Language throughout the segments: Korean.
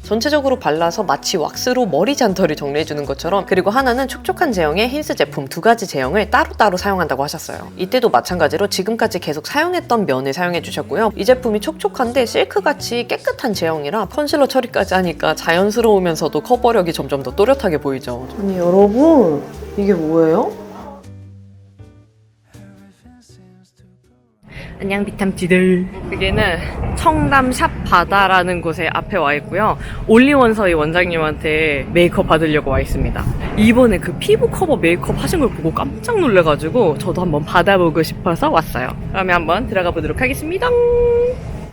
전체적으로 발라서 마치 왁스로 머리 잔털을 정리해주는 것처럼, 그리고 하나는 촉촉한 제형의 힌스 제품 두 가지 제형을 따로따로 사용한다고 하셨어요. 이때도 마찬가지로 지금까지 계속 사용했던 면을 사용해주셨고요. 이 제품이 촉촉한데 실크같이 깨끗한 제형이라 컨실러 처리까지 하니까 자연스러우면서도 커버력이 점점 더 또렷하게 보이죠. 아니 여러분, 이게 뭐예요? 안녕 비탐티들. 여기는 청담 샵 바다라는 곳에 앞에 와 있고요. 올리원서의 원장님한테 메이크업 받으려고 와 있습니다. 이번에 그 피부 커버 메이크업 하신 걸 보고 깜짝 놀래가지고 저도 한번 받아보고 싶어서 왔어요. 그러면 한번 들어가 보도록 하겠습니다.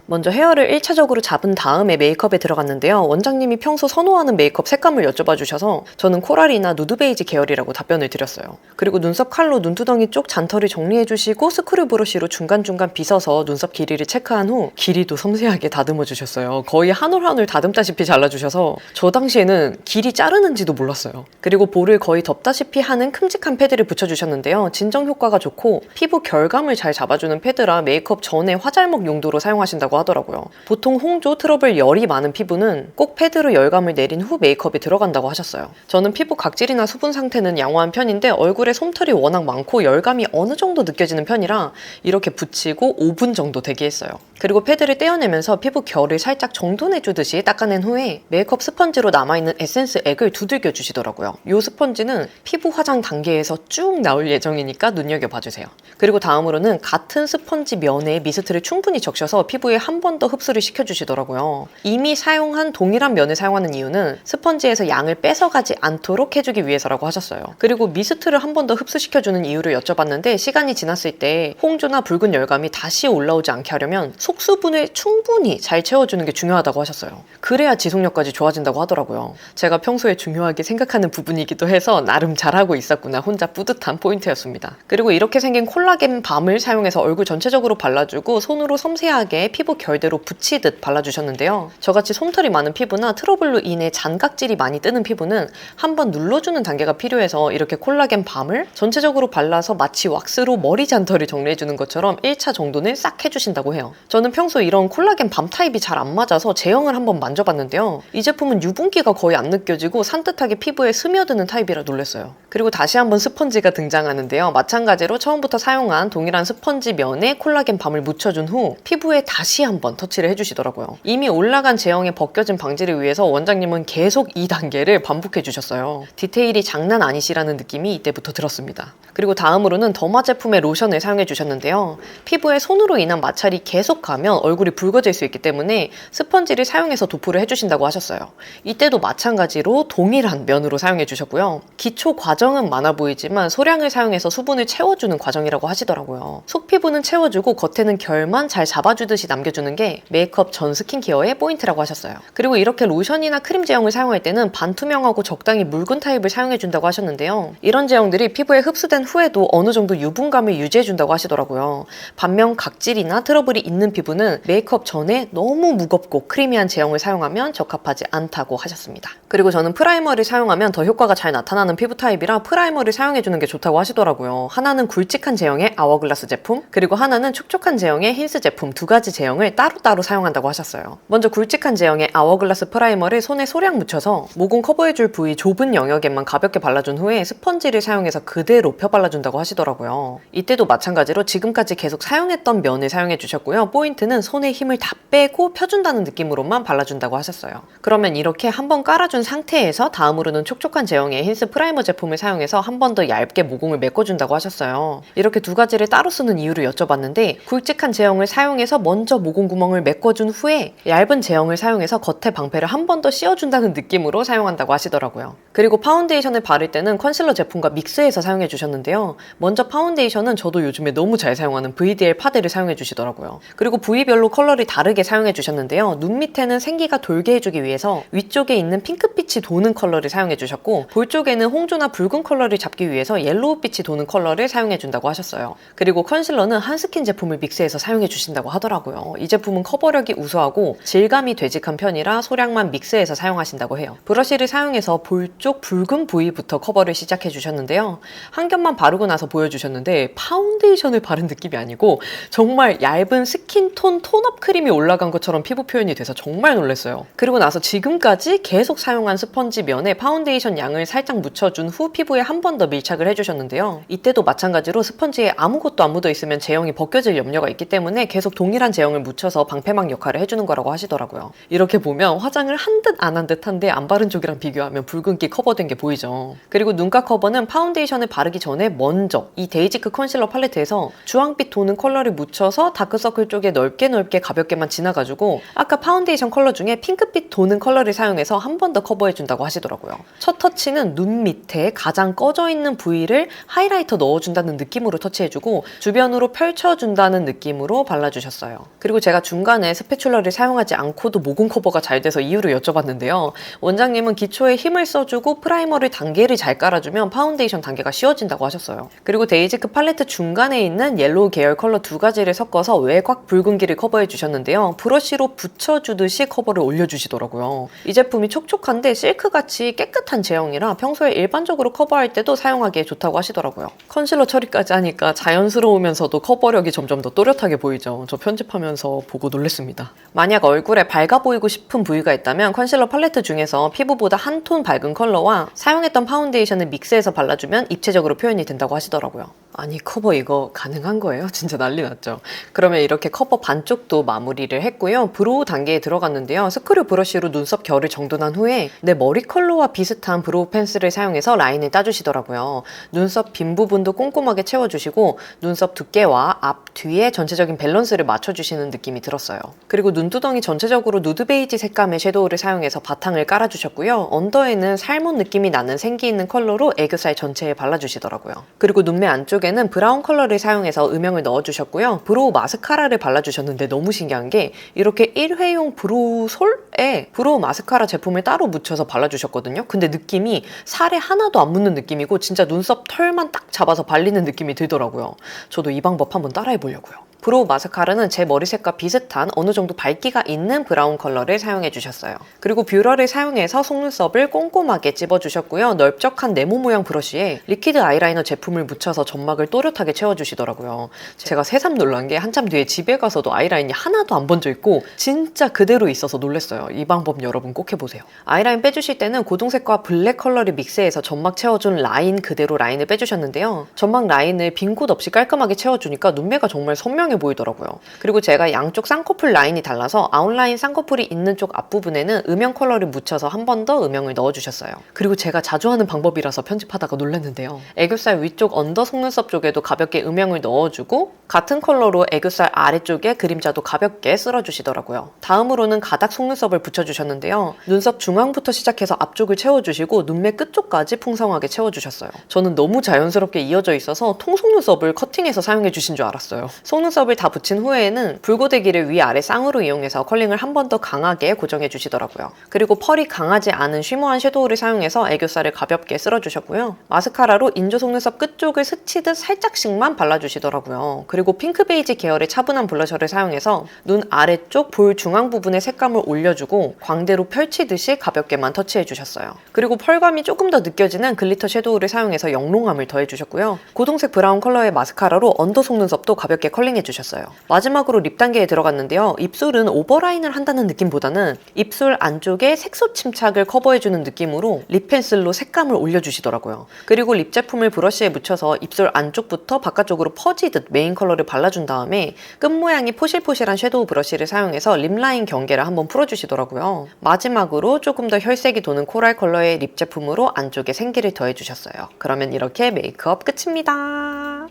먼저 헤어를 1차적으로 잡은 다음에 메이크업에 들어갔는데요. 원장님이 평소 선호하는 메이크업 색감을 여쭤봐 주셔서 저는 코랄이나 누드 베이지 계열이라고 답변을 드렸어요. 그리고 눈썹 칼로 눈두덩이 쪽 잔털을 정리해 주시고 스크류 브러쉬로 중간중간 빗어서 눈썹 길이를 체크한 후 길이도 섬세하게 다듬어 주셨어요. 거의 한 올 한 올 다듬다시피 잘라주셔서 저 당시에는 길이 자르는지도 몰랐어요. 그리고 볼을 거의 덮다시피 하는 큼직한 패드를 붙여주셨는데요. 진정 효과가 좋고 피부 결감을 잘 잡아주는 패드라 메이크업 전에 화잘먹 용도로 사용하신다고 하더라고요. 보통 홍조, 트러블, 열이 많은 피부는 꼭 패드로 열감을 내린 후 메이크업에 들어간다고 하셨어요. 저는 피부 각질이나 수분 상태는 양호한 편인데 얼굴에 솜털이 워낙 많고 열감이 어느 정도 느껴지는 편이라 이렇게 붙이고 5분 정도 대기했어요. 그리고 패드를 떼어내면서 피부 결을 살짝 정돈해주듯이 닦아낸 후에 메이크업 스펀지로 남아있는 에센스 액을 두들겨 주시더라고요. 이 스펀지는 피부 화장 단계에서 쭉 나올 예정이니까 눈여겨봐주세요. 그리고 다음으로는 같은 스펀지 면에 미스트를 충분히 적셔서 피부에 한 번 더 흡수를 시켜주시더라고요. 이미 사용한 동일한 면을 사용하는 이유는 스펀지에서 양을 뺏어가지 않도록 해주기 위해서라고 하셨어요. 그리고 미스트를 한 번 더 흡수시켜주는 이유를 여쭤봤는데 시간이 지났을 때 홍조나 붉은 열감이 다시 올라오지 않게 하려면 속수분을 충분히 잘 채워주는 게 중요하다고 하셨어요. 그래야 지속력까지 좋아진다고 하더라고요. 제가 평소에 중요하게 생각하는 부분이기도 해서 나름 잘하고 있었구나 혼자 뿌듯한 포인트였습니다. 그리고 이렇게 생긴 콜라겐 밤을 사용해서 얼굴 전체적으로 발라주고 손으로 섬세하게 피부 결대로 붙이듯 발라주셨는데요. 저같이 솜털이 많은 피부나 트러블로 인해 잔각질이 많이 뜨는 피부는 한번 눌러주는 단계가 필요해서 이렇게 콜라겐 밤을 전체적으로 발라서 마치 왁스로 머리 잔털을 정리해주는 것처럼 1차 정돈을 싹 해주신다고 해요. 저는 평소 이런 콜라겐 밤 타입이 잘 안 맞아서 제형을 한번 만져봤는데요. 이 제품은 유분기가 거의 안 느껴지고 산뜻하게 피부에 스며드는 타입이라 놀랐어요. 그리고 다시 한번 스펀지가 등장하는데요. 마찬가지로 처음부터 사용한 동일한 스펀지 면에 콜라겐 밤을 묻혀준 후 피부에 다시 한번 터치를 해주시더라고요. 이미 올라간 제형의 벗겨짐 방지를 위해서 원장님은 계속 이 단계를 반복해 주셨어요. 디테일이 장난 아니시라는 느낌이 이때부터 들었습니다. 그리고 다음으로는 더마 제품의 로션을 사용해 주셨는데요. 피부에 손으로 인한 마찰이 계속 가면 얼굴이 붉어질 수 있기 때문에 스펀지를 사용해서 도포를 해주신다고 하셨어요. 이때도 마찬가지로 동일한 면으로 사용해 주셨고요. 기초 과정은 많아 보이지만 소량을 사용해서 수분을 채워주는 과정이라고 하시더라고요. 속 피부는 채워주고 겉에는 결만 잘 잡아주듯이 남겨주는 게 메이크업 전 스킨케어의 포인트라고 하셨어요. 그리고 이렇게 로션이나 크림 제형을 사용할 때는 반투명하고 적당히 묽은 타입을 사용해준다고 하셨는데요. 이런 제형들이 피부에 흡수된 후에도 어느 정도 유분감을 유지해준다고 하시더라고요. 반면 각질이나 트러블이 있는 피부는 메이크업 전에 너무 무겁고 크리미한 제형을 사용하면 적합하지 않다고 하셨습니다. 그리고 저는 프라이머를 사용하면 더 효과가 잘 나타나는 피부 타입이라 프라이머를 사용해주는 게 좋다고 하시더라고요. 하나는 굵직한 제형의 아워글라스 제품, 그리고 하나는 촉촉한 제형의 힌스 제품 두 가지 제형을 따로따로 사용한다고 하셨어요. 먼저 굵직한 제형의 아워글라스 프라이머를 손에 소량 묻혀서 모공 커버해줄 부위 좁은 영역에만 가볍게 발라준 후에 스펀지를 사용해서 그대로 펴 발라준다고 하시더라고요. 이때도 마찬가지로 지금까지 계속 사용했던 면을 사용해 주셨고요. 포인트는 손에 힘을 다 빼고 펴준다는 느낌으로만 발라준다고 하셨어요. 그러면 이렇게 한번 깔아준 상태에서 다음으로는 촉촉한 제형의 힌스 프라이머 제품을 사용해서 한 번 더 얇게 모공을 메꿔준다고 하셨어요. 이렇게 두 가지를 따로 쓰는 이유를 여쭤봤는데 굵직한 제형을 사용해서 먼저 모공 구멍을 메꿔준 후에 얇은 제형을 사용해서 겉에 방패를 한 번 더 씌워준다는 느낌으로 사용한다고 하시더라고요. 그리고 파운데이션을 바를 때는 컨실러 제품과 믹스해서 사용해 주셨는데요. 먼저 파운데이션은 저도 요즘에 너무 잘 사용하는 VDL 파데를 사용해 주시더라고요. 그리고 부위별로 컬러를 다르게 사용해 주셨는데요. 눈 밑에는 생기가 돌게 해주기 위해서 위쪽에 있는 핑크빛이 도는 컬러를 사용해 주셨고 볼 쪽에는 홍조나 붉은 컬러를 잡기 위해서 옐로우빛이 도는 컬러를 사용해 준다고 하셨어요. 그리고 컨실러는 한스킨 제품을 믹스해서 사용해 주신다고 하더라고요. 이 제품은 커버력이 우수하고 질감이 되직한 편이라 소량만 믹스해서 사용하신다고 해요. 브러쉬를 사용해서 볼 쪽 붉은 부위부터 커버를 시작해 주셨는데요. 한 겹만 바르고 나서 보여주셨는데 파운데이션을 바른 느낌이 아니고 정말 얇은 스킨톤 톤업 크림이 올라간 것처럼 피부 표현이 돼서 정말 놀랐어요. 그리고 나서 지금까지 계속 사용한 스펀지 면에 파운데이션 양을 살짝 묻혀준 후 피부에 한 번 더 밀착을 해주셨는데요. 이때도 마찬가지로 스펀지에 아무것도 안 묻어 있으면 제형이 벗겨질 염려가 있기 때문에 계속 동일한 제형을 묻혀서 방패막 역할을 해주는 거라고 하시더라고요. 이렇게 보면 화장을 한 듯 안 한 듯한데 안 바른 쪽이랑 비교하면 붉은기 커버된 게 보이죠. 그리고 눈가 커버는 파운데이션을 바르기 전에 먼저 이 데이지크 컨실러 팔레트에서 주황빛 도는 컬러를 묻혀서 다크서클 쪽에 넓게 가볍게만 지나가지고 아까 파운데이션 컬러 중에 핑크빛 도는 컬러를 사용해서 한 번 더 커버해준다고 하시더라고요. 첫 터치는 눈 밑에 가장 꺼져 있는 부위를 하이라이터 넣어준다는 느낌으로 터치해주고 주변으로 펼쳐준다는 느낌으로 발라주셨어요. 그리고 제가 중간에 스패츌러를 사용하지 않고도 모공 커버가 잘 돼서 이유를 여쭤봤는데요. 원장님은 기초에 힘을 써주고 프라이머를 단계를 잘 깔아주면 파운데이션 단계가 쉬워진다고 하셨어요. 그리고 데이지크 팔레트 중간에 있는 옐로우 계열 컬러 두 가지를 섞어서 외곽 붉은기를 커버해 주셨는데요. 브러쉬로 붙여주듯이 커버를 올려주시더라고요. 이 제품이 촉촉한데 실크같이 깨끗한 제형이라 평소에 일반적으로 커버할 때도 사용하기에 좋다고 하시더라고요. 컨실러 처리까지 하니까 자연스러우면서도 커버력이 점점 더 또렷하게 보이죠. 저 편집하면서 보고 놀랐습니다. 만약 얼굴에 밝아 보이고 싶은 부위가 있다면 컨실러 팔레트 중에서 피부보다 한 톤 밝은 컬러와 사용했던 파운데이션을 믹스해서 발라주면 입체적으로 표현이 된다고 하시더라고요. 아니 커버 이거 가능한 거예요? 진짜 난리 났죠. 그러면 이렇게 커버 반쪽도 마무리를 했고요. 브로우 단계에 들어갔는데요. 스크류 브러쉬로 눈썹 결을 정돈한 후에 내 머리 컬러와 비슷한 브로우 펜슬을 사용해서 라인을 따주시더라고요. 눈썹 빈 부분도 꼼꼼하게 채워주시고 눈썹 두께와 앞, 뒤에 전체적인 밸런스를 맞춰주시는 느낌이 들었어요. 그리고 눈두덩이 전체적으로 누드 베이지 색감의 섀도우를 사용해서 바탕을 깔아주셨고요. 언더에는 살몬 느낌이 나는 생기 있는 컬러로 애교살 전체에 발라주시더라고요. 그리고 눈매 안쪽에 는 브라운 컬러를 사용해서 음영을 넣어주셨고요. 브로우 마스카라를 발라주셨는데 너무 신기한 게 이렇게 1회용 브로우 솔에 브로우 마스카라 제품을 따로 묻혀서 발라주셨거든요. 근데 느낌이 살에 하나도 안 묻는 느낌이고 진짜 눈썹 털만 딱 잡아서 발리는 느낌이 들더라고요. 저도 이 방법 한번 따라해보려고요. 브로우 마스카라는 제 머리색과 비슷한 어느 정도 밝기가 있는 브라운 컬러를 사용해 주셨어요. 그리고 뷰러를 사용해서 속눈썹을 꼼꼼하게 찝어주셨고요. 넓적한 네모 모양 브러쉬에 리퀴드 아이라이너 제품을 묻혀서 점막을 또렷하게 채워주시더라고요. 제가 새삼 놀란 게 한참 뒤에 집에 가서도 아이라인이 하나도 안 번져 있고 진짜 그대로 있어서 놀랐어요. 이 방법 여러분 꼭 해보세요. 아이라인 빼주실 때는 고동색과 블랙 컬러를 믹스해서 점막 채워준 라인 그대로 라인을 빼주셨는데요. 점막 라인을 빈 곳 없이 깔끔하게 채워주니까 눈매가 정말 선명해 보이더라고요. 그리고 제가 양쪽 쌍꺼풀 라인이 달라서 아웃라인 쌍꺼풀이 있는 쪽 앞부분에는 음영 컬러를 묻혀서 한 번 더 음영을 넣어주셨어요. 그리고 제가 자주 하는 방법이라서 편집하다가 놀랐는데요. 애교살 위쪽 언더 속눈썹 쪽에도 가볍게 음영을 넣어주고 같은 컬러로 애교살 아래쪽에 그림자도 가볍게 쓸어주시더라고요. 다음으로는 가닥 속눈썹을 붙여주셨는데요. 눈썹 중앙부터 시작해서 앞쪽을 채워주시고 눈매 끝쪽까지 풍성하게 채워주셨어요. 저는 너무 자연스럽게 이어져 있어서 통속눈썹을 커팅해서 사용해주신 줄 알았어요. 속눈썹을 다 붙인 후에는 불고데기를 위아래 쌍으로 이용해서 컬링을 한 번 더 강하게 고정해 주시더라고요. 그리고 펄이 강하지 않은 쉬머한 섀도우를 사용해서 애교살을 가볍게 쓸어주셨고요. 마스카라로 인조 속눈썹 끝쪽을 스치듯 살짝씩만 발라주시더라고요. 그리고 핑크 베이지 계열의 차분한 블러셔를 사용해서 눈 아래쪽 볼 중앙 부분에 색감을 올려주고 광대로 펼치듯이 가볍게만 터치해 주셨어요. 그리고 펄감이 조금 더 느껴지는 글리터 섀도우를 사용해서 영롱함을 더해 주셨고요. 고동색 브라운 컬러의 마스카라로 언더 속눈썹도 가볍게 컬링해 주셨어요. 마지막으로 립 단계에 들어갔는데요. 입술은 오버라인을 한다는 느낌보다는 입술 안쪽에 색소 침착을 커버해주는 느낌으로 립 펜슬로 색감을 올려주시더라고요. 그리고 립 제품을 브러쉬에 묻혀서 입술 안쪽부터 바깥쪽으로 퍼지듯 메인 컬러를 발라준 다음에 끝 모양이 포실포실한 섀도우 브러쉬를 사용해서 립 라인 경계를 한번 풀어주시더라고요. 마지막으로 조금 더 혈색이 도는 코랄 컬러의 립 제품으로 안쪽에 생기를 더해주셨어요. 그러면 이렇게 메이크업 끝입니다.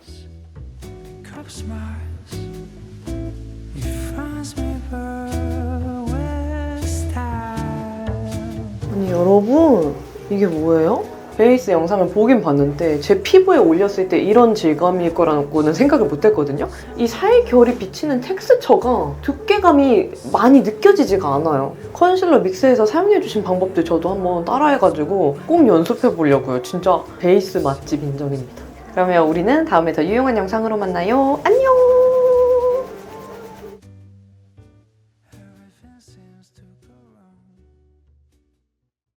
아니 여러분 이게 뭐예요? 베이스 영상을 보긴 봤는데 제 피부에 올렸을 때 이런 질감일 거라고는 생각을 못 했거든요. 이 살결이 비치는 텍스처가 두께감이 많이 느껴지지가 않아요. 컨실러 믹스해서 사용해주신 방법들 저도 한번 따라해가지고 꼭 연습해 보려고요. 진짜 베이스 맛집 인정입니다. 그러면 우리는 다음에 더 유용한 영상으로 만나요. 안녕!